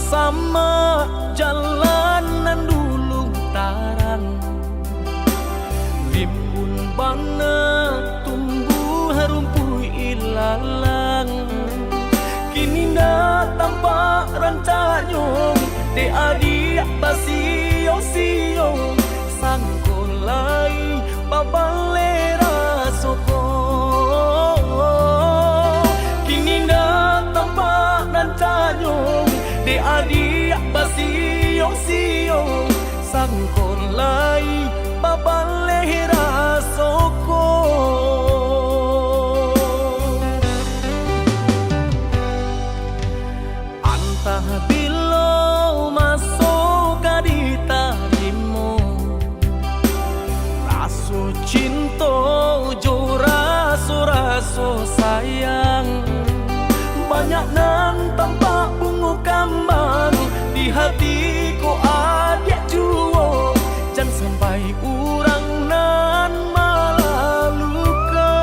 sama jalanan dulu tarang, rimbun bana tumbuh rumput ilalang. Kini dah tampak rancanyong de adik basio-sio sangkolai babalera soko. Kini dah tampak rancanyong de adik basio-sio sangkolai babalera soko. Bilo masuk di tarimu, raso cinta jo raso sayang. Banyak nan tampak bunga kambang di hatiku adik juo, jangan sampai urang nan malah luka.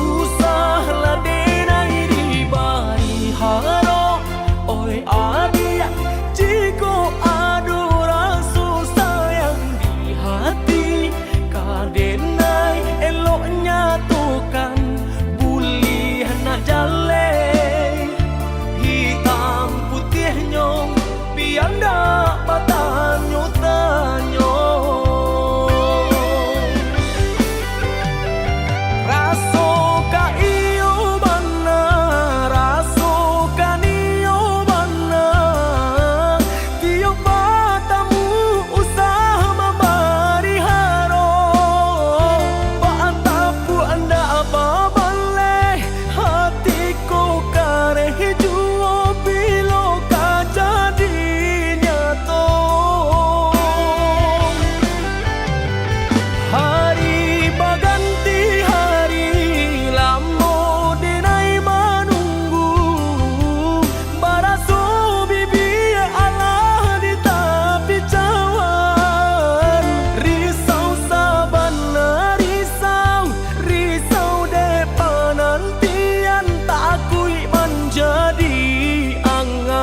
Usahlah denai di bari haro, oi adik jiko adu rasa sayang di hati. Kadenai eloknya tukan bulih nak jale, hitam putih nyong biar ndak batanyo tanyo. Raso ka iyo bana, raso ka niyo bana, tiap batamu usah membari haro. Paantapu anda apa baleh, hatiku kareh juo bilo ka jadi nyato. Hari baganti hari lamo denai menunggu, baraso bibi Allah di tepi cawan. Risau sabana risau depan nantian tak akui menjadi angan.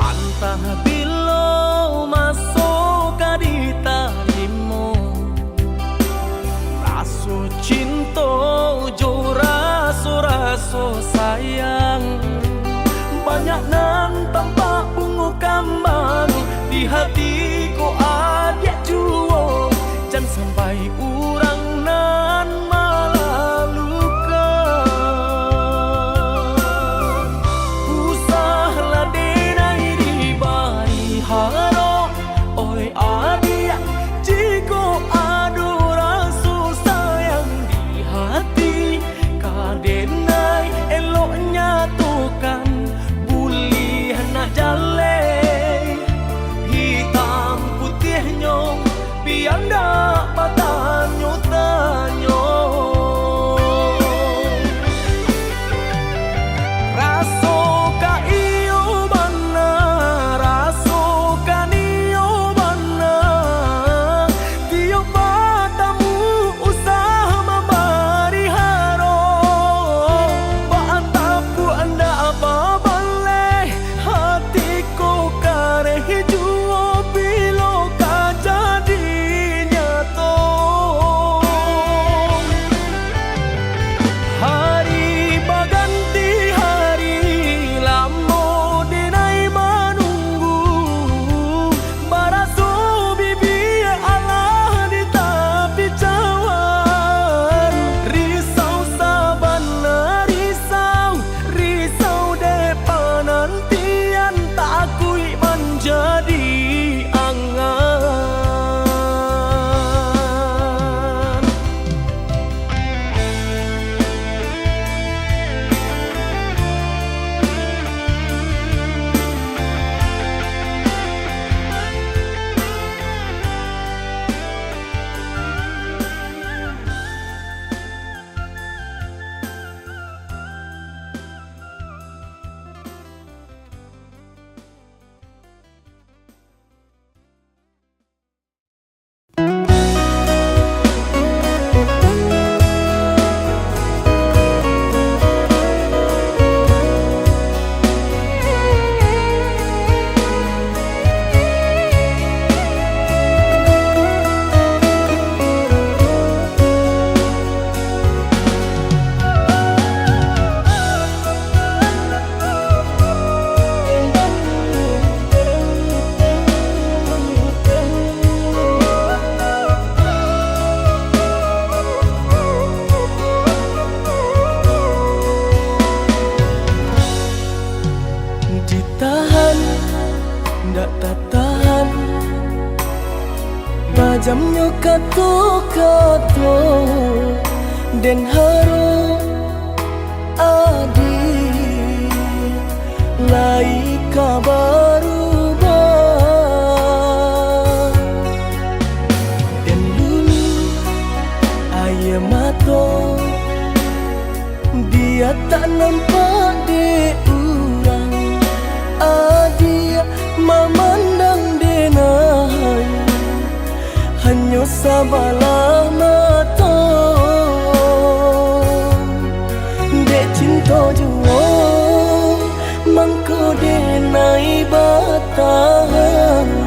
Antah bilo masuk di tarimu, raso cinta jo raso sayang. Banyak nan tampak bunga kambang di hatiku adik juo, jangan sampai urang nan malah luka. Usahlah denai di bari haro, oi adik jiko adu rasa sayang di hati. Kadenai eloknya tukan bulih nak jale, hitam putih nyong biar ndak batanyo tanyo. Raso ka iyo bana, raso ka niyo bana, tiap tajamnya kata-kata dan harap adik lai kabaru dan dulu ayah mato dia tak nampak di urang adik memandang denai hanya sabalah mata dek cinta jua mangko denai batang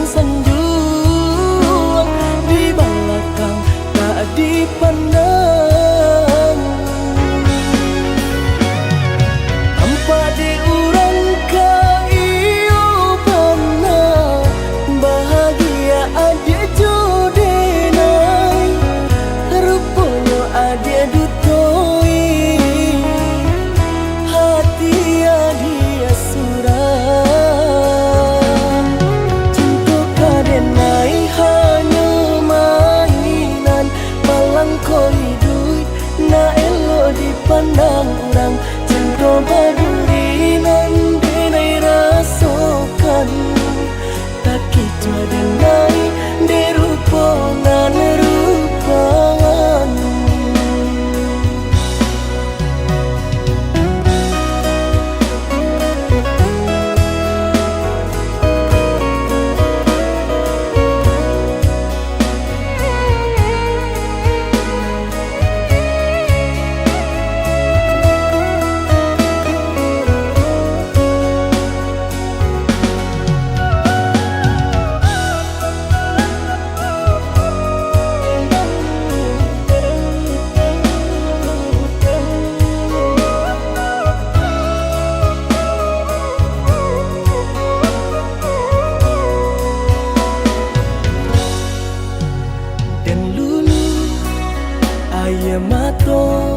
sanjung di belakang tak dipandang tanpa diurang kaiyo pernah bahagia adik jodenai rupanya adik dutoi hati adik surah na elo dipandang orang cinta baduri nan denai rasakan tak kita denai derupangan rupangan ayah mato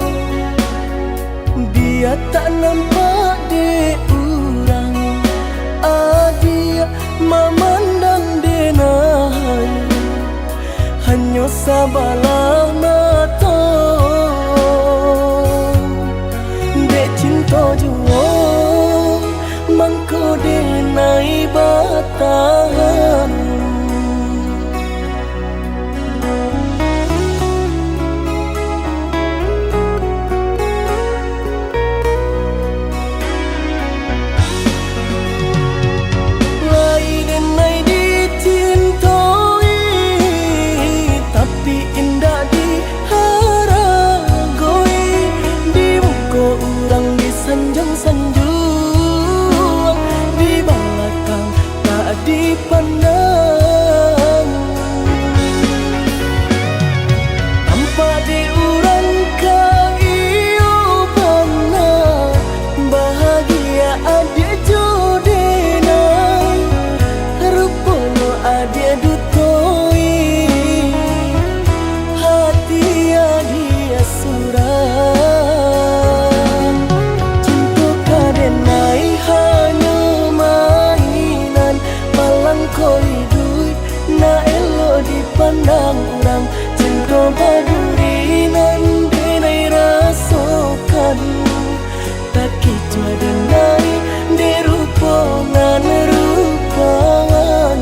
dia tak nampak di urang adia memandang denai hanya sabalah mata dek cinta jua mangko denai batang sanjung di belakang tak dipandang tanpa diurang kaiyo pernah bahagia adik jodenai rupanya adik dutoi hati adik surah na elo dipandang orang cinta baduri nan denai rasakan tak kita denai derupangan rupangan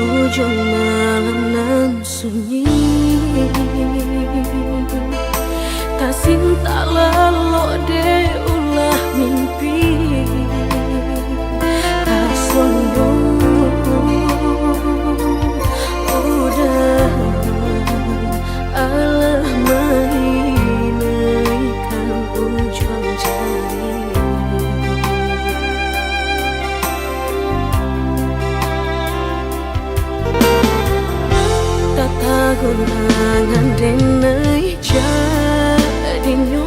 ujung malam nan sunyi, tak cinta lalu de ulah mimpi, tak sombong udah Allah mainkan ujung jari. Gurangan denai jadinya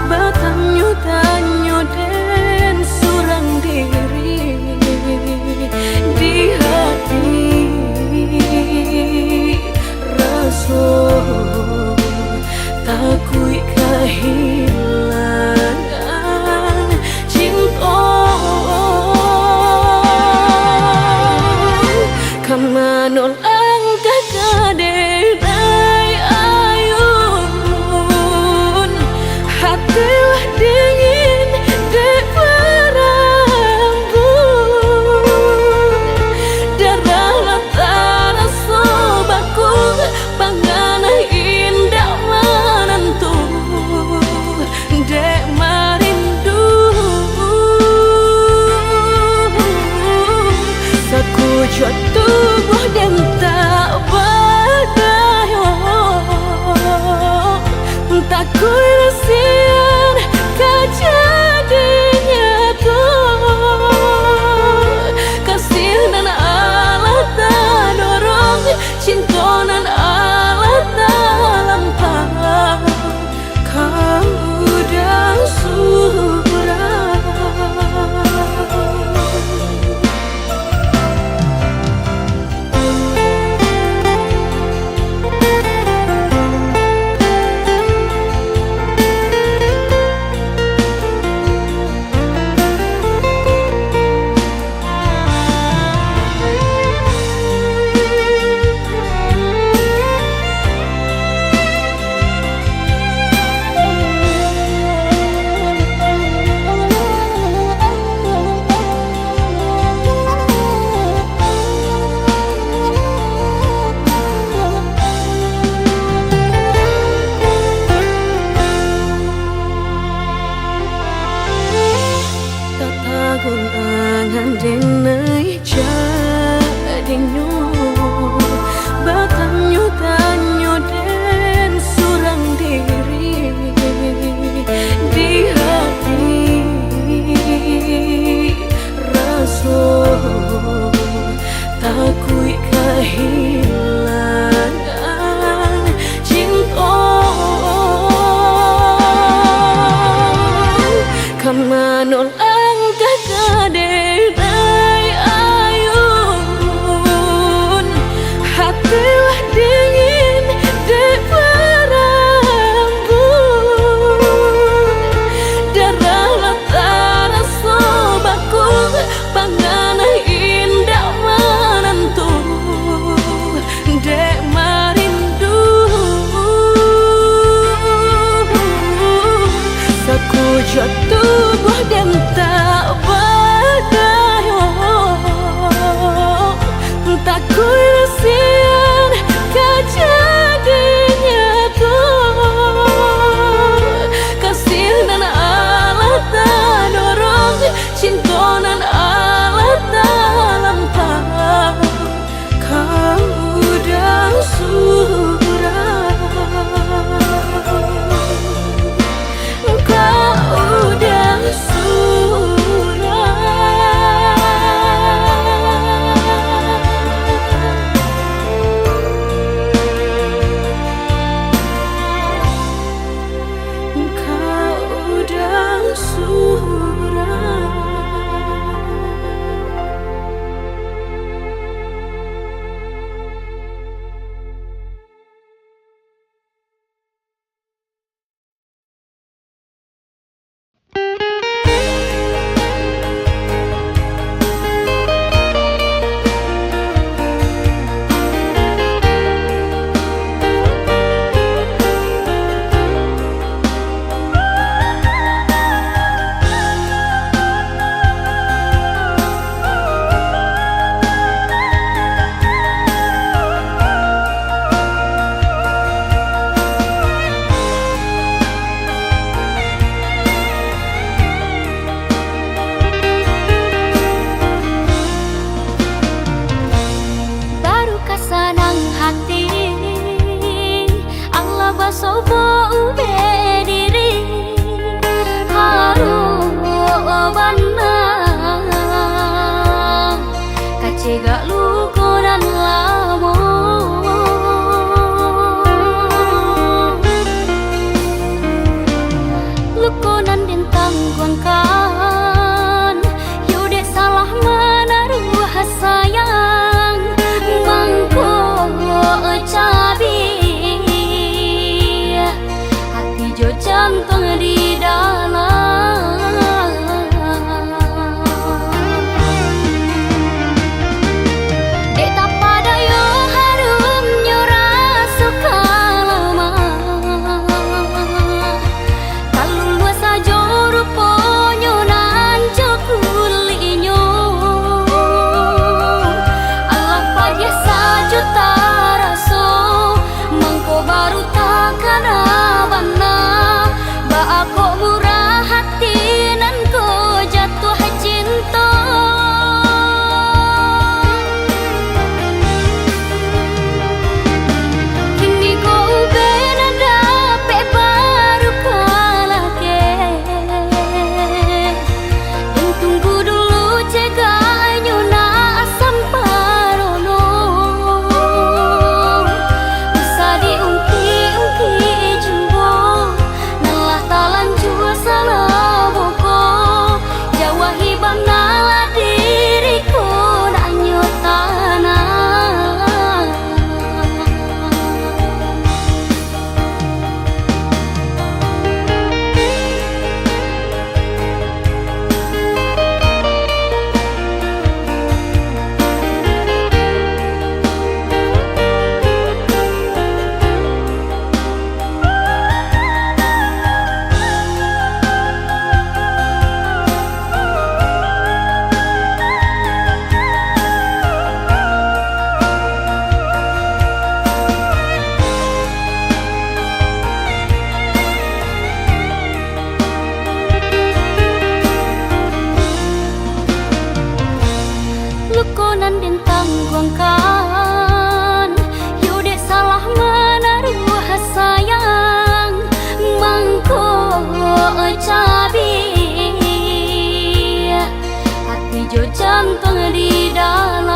batanyo tanyo den surang diri di hati rasa takui kehilangan cinta kamanol kadenai ayun hatilah dingin dek berambut darah latara sobaku pangana indah menentu dek marindu sakujud tubuh dan tak tak kuilasian kejadiannya tuh kasih dan Allah tak dorong cinta dan Allah tak lampau kau udah surah. Cegak luka dan lamo luka nan dentang kuangkan yude salah menaruh sayang mangko cabi hati jo jantung di dalam dek tak pada yo harum nyora suka lama kalau luas aja ruponyo nan jokulinyo Allah pagi sajuta raso mangko baru takkan abana ba aku murah hati nan ko jatuh cinta kini ko benada pe baru kalake yang tunggu dulu cegahnya na asam parono bisa diungki-ungki jumbo nalah talan jua salah boko jawa hibang nala diriku nanyo tanah luka nan dentang kuangkan yude salah menaruh sayang mangko cabi hati jo jantung di dalam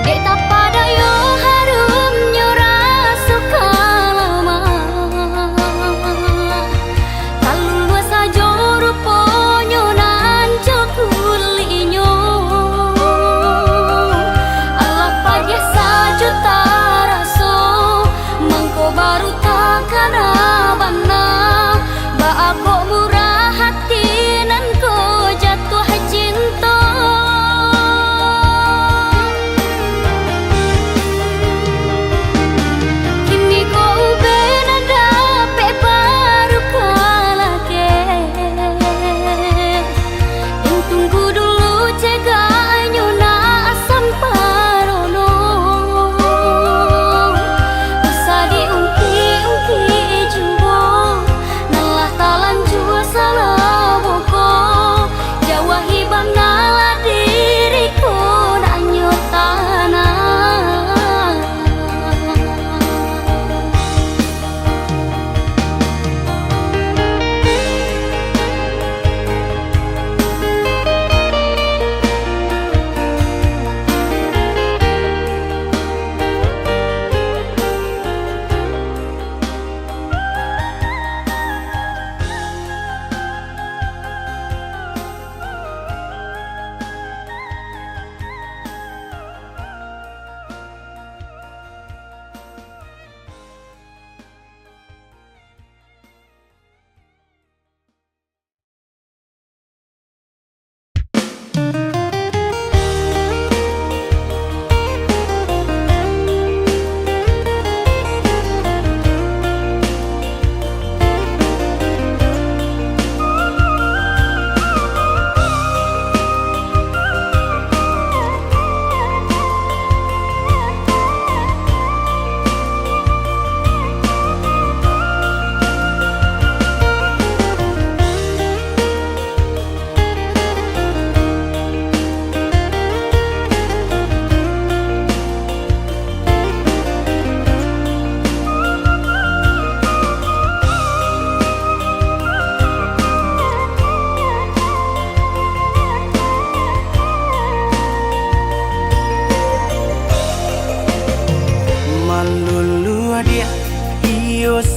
dek tak pada yo harum nyora suka lama kalau luas aja ruponyo nan jokulinyo Allah pagi sajuta raso mangko baru takkan abana ba aku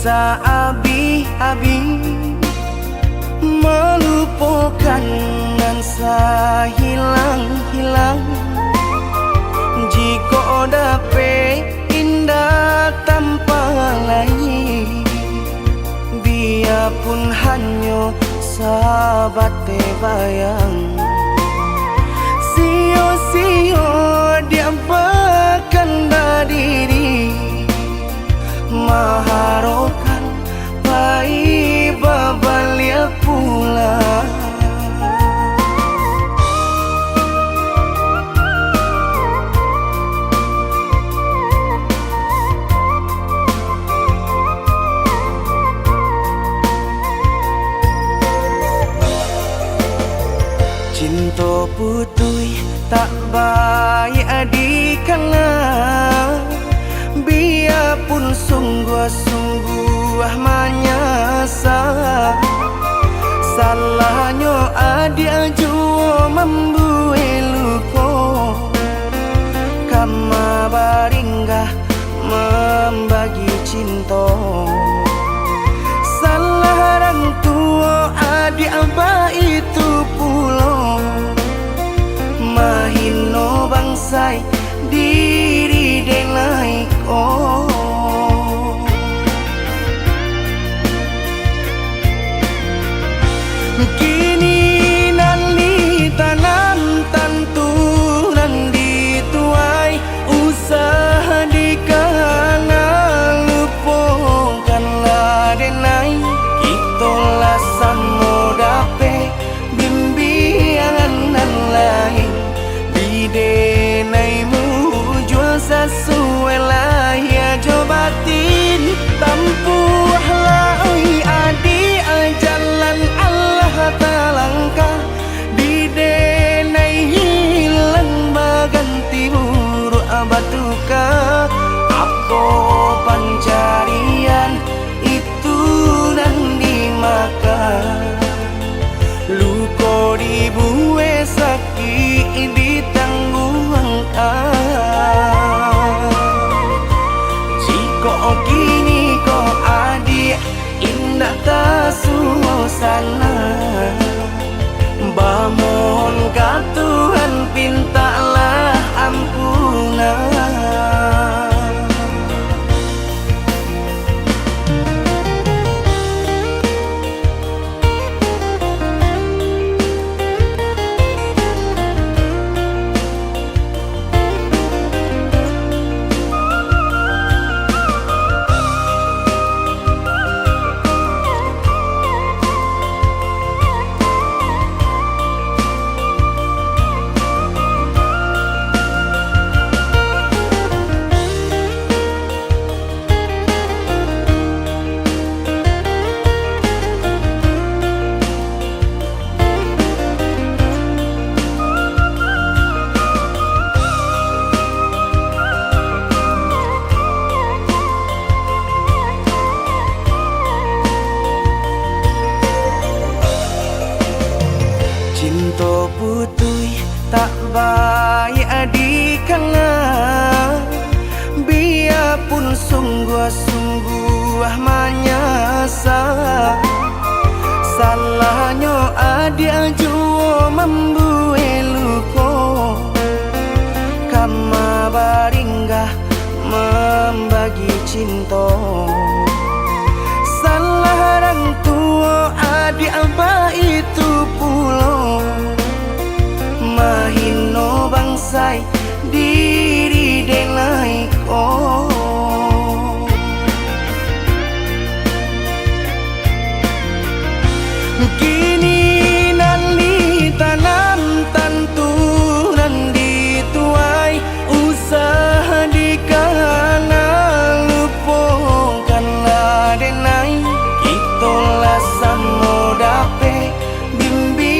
sa abi-abi, melupakan nan sa hilang-hilang. Jika dapat indah tanpa lain, biarpun hanya sahabat bayang. Sio-sio dia bahkan diri maharokan pai babalia pula. Cinta putui tak baik adikana, biarpun sungguh-sungguh menyasa. Salahnya adik jua membuat luka, kama baringgah membagi cinta. Salah orang tua adik abah itu pulau, mahino bangsai diri denai oh. Kini nali tanam tantu nan dituai, usaha dikana lupakanlah denai. Itolah samo dape bimbingan nan lain, bidenaimu jual sesuai lah ya jobatin. Tampuhlah oi adi jalan Allah talangkah, bidenai hilang baganti buruk abatuka. Apa pencarian itu dan dimakan, luka dibuat sakit ditanggung. Jika kini kau adik indah tak suasana, bamohon ka Tuhan pintalah ampunan. Cinta putui tak baik adikana, biarpun sungguh-sungguh menyasa. Salahnya adik jua membuat luka, kama baringgah membagi cinta. Salah orang tua adik abah itu pulau, mahino bangsai diri denai oh. Kini nali tanam tantu nan dituai, usaha dikana lupakanlah denai. Itolah samo dape bimbing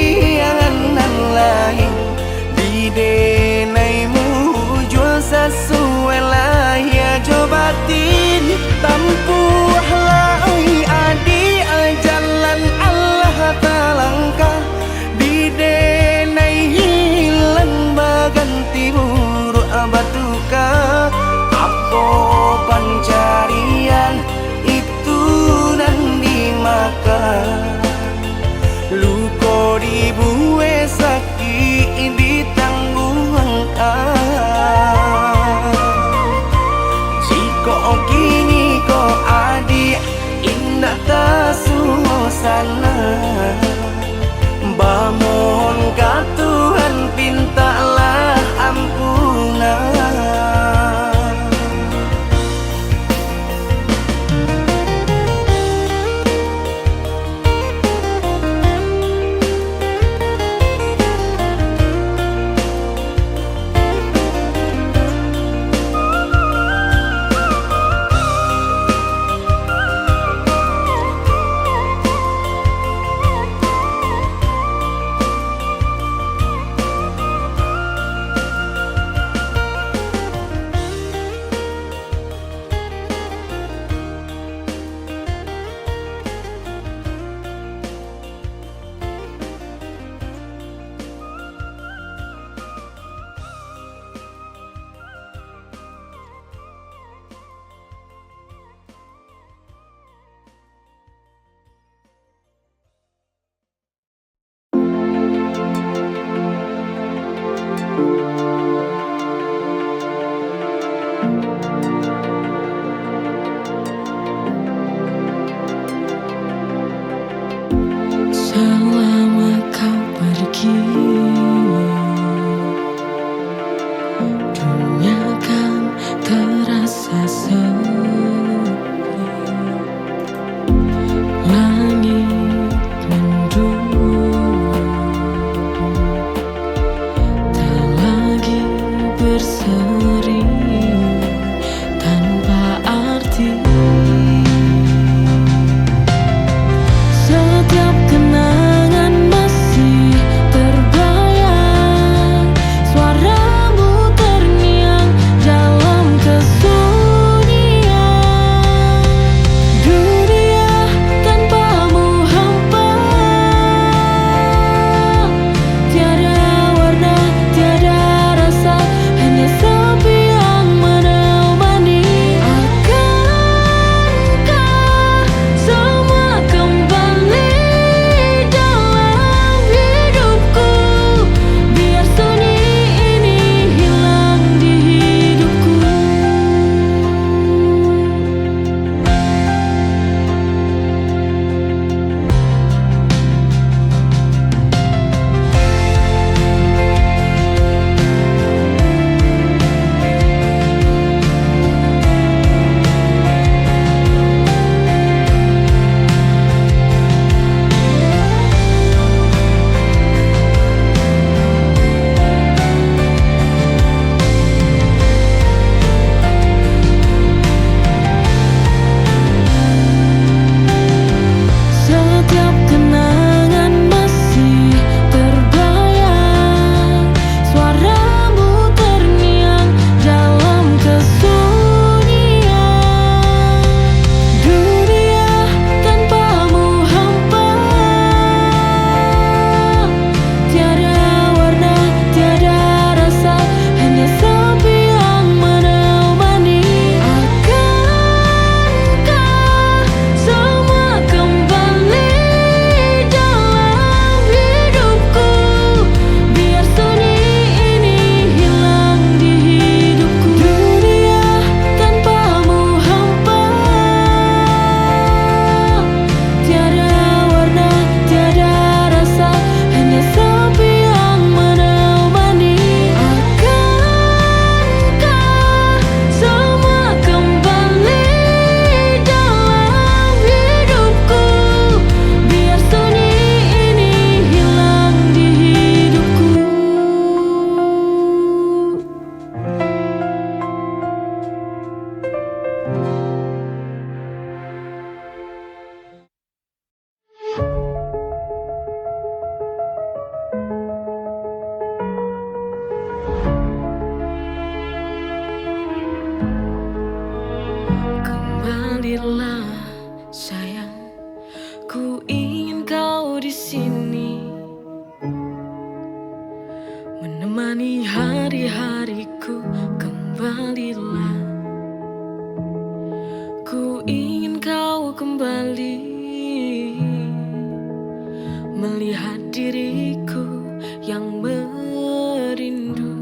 melihat diriku yang merindu.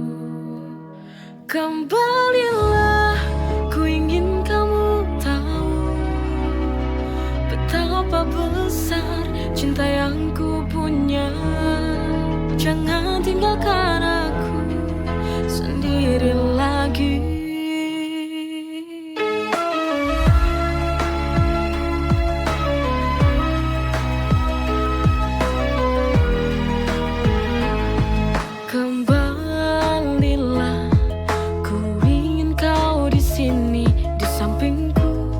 Kembalilah, ku ingin kamu tahu betapa besar cinta yang ku punya. Jangan tinggalkan aku sendiri lagi. Kembalilah, ku ingin kau di sini di sampingku,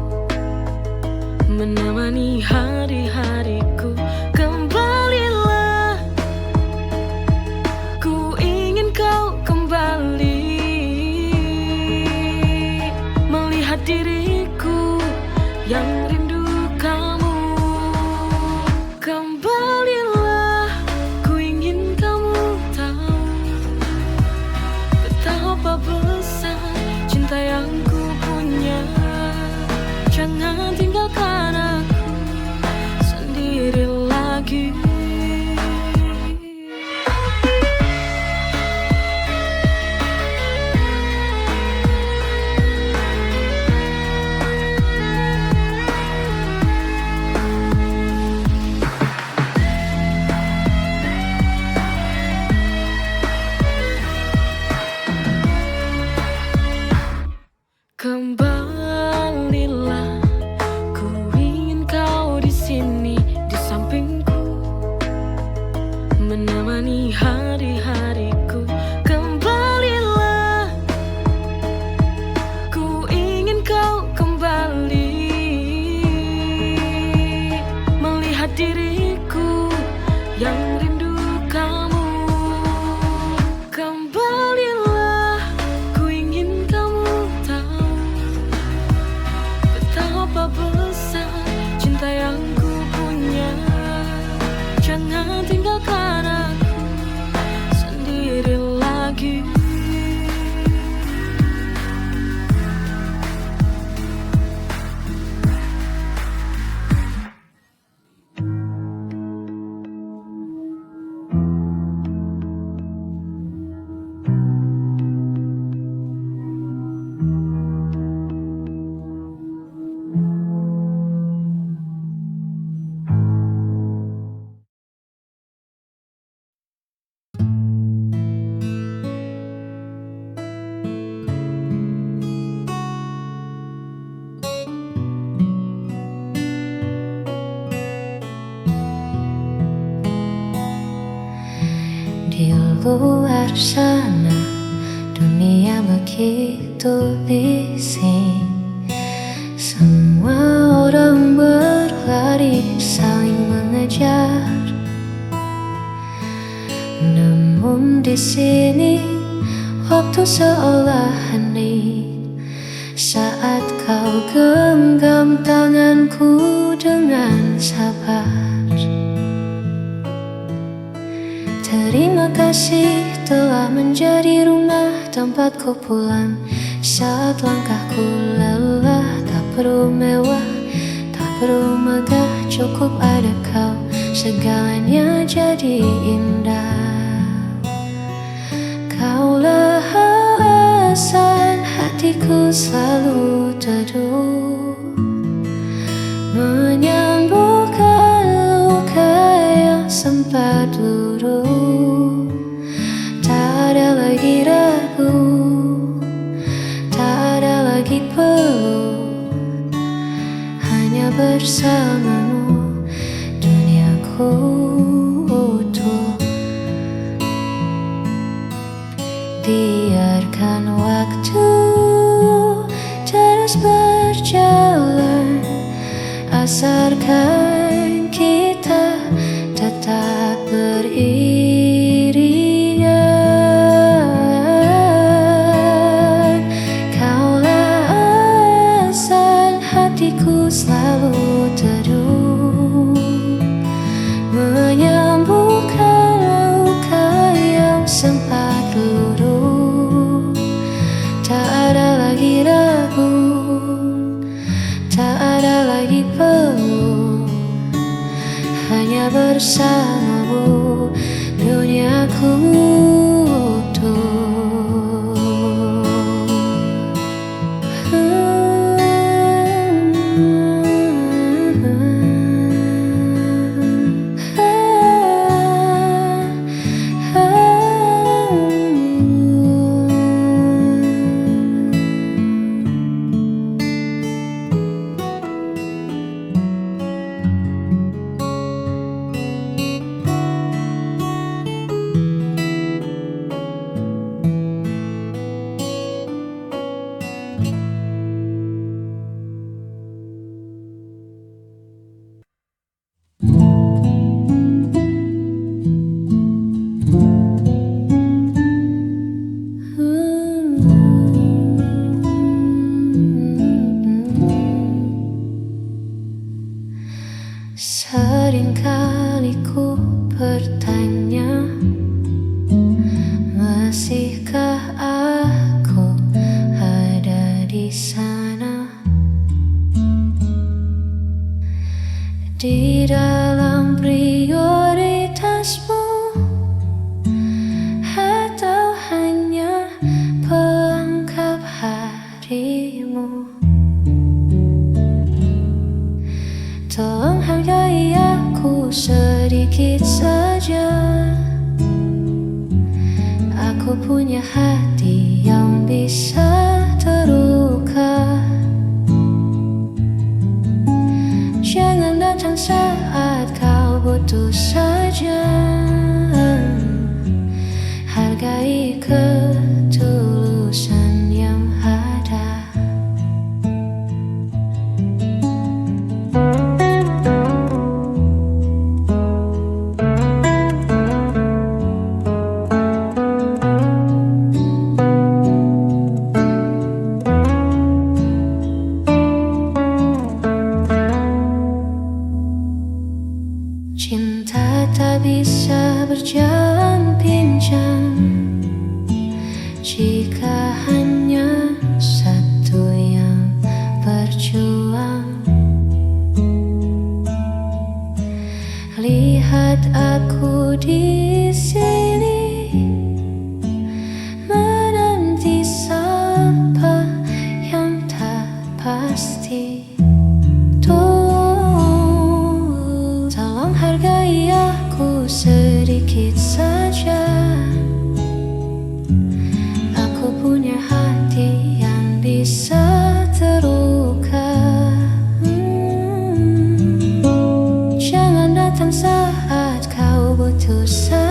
menemani hari-hariku. Kembalilah, ku ingin kau kembali, melihat diriku yang rindu kamu. Kembalilah, ku ingin kamu tahu betapa besar cinta yang ku punya. Jangan tinggalkan aku sendiri lagi. Kembalilah, ku ingin kau di sini di sampingku, menemani hari-hariku. Kembalilah, ku ingin kau kembali, melihat diriku yang rindu kamu. Kembalilah, ku ingin kamu tahu betapa besar cinta yang ku punya. Jangan tinggalkan aku sendiri lagi. Di luar sana dunia begitu bising, semua orang berlari saling mengejar. Namun di sini waktu seolah hening saat kau genggam tanganku dengan sabar. Terima kasih telah menjadi rumah tempatku pulang saat langkahku lelah. Tak perlu mewah, tak perlu megah, cukup ada kau, segalanya jadi indah. Kaulah alasan hatiku selalu teduh, menyembuhkan luka yang sempat luruh. Tak ada lagi ragu, tak ada lagi perlu, hanya bersamamu duniaku utuh. Biarkan waktu terus berjalan, asarkan kita tetap beriringan. Kaulah alasan hatiku selalu teduh, menyembuhkan luka yang sempat luruh. Tak ada lagi ragu, tak ada lagi perlu, hanya bersama bertanya, masihkah aku ada di sana? Di dalam prioritasmu, atau hanya pelengkap harimu? Tolong hargai aku sedikit saja. Aku punya hati yang bisa terluka. Jangan datang saat kau butuh saja. Hargai ketulusan yang ada. Cinta tak bisa berjalan pincang jika hanya satu yang berjuang. Lihat aku di sini menanti sampai yang tak pasti. Tolong hargai aku sedikit saja. Aku punya hati yang bisa terluka. Jangan datang saat kau butuh saja.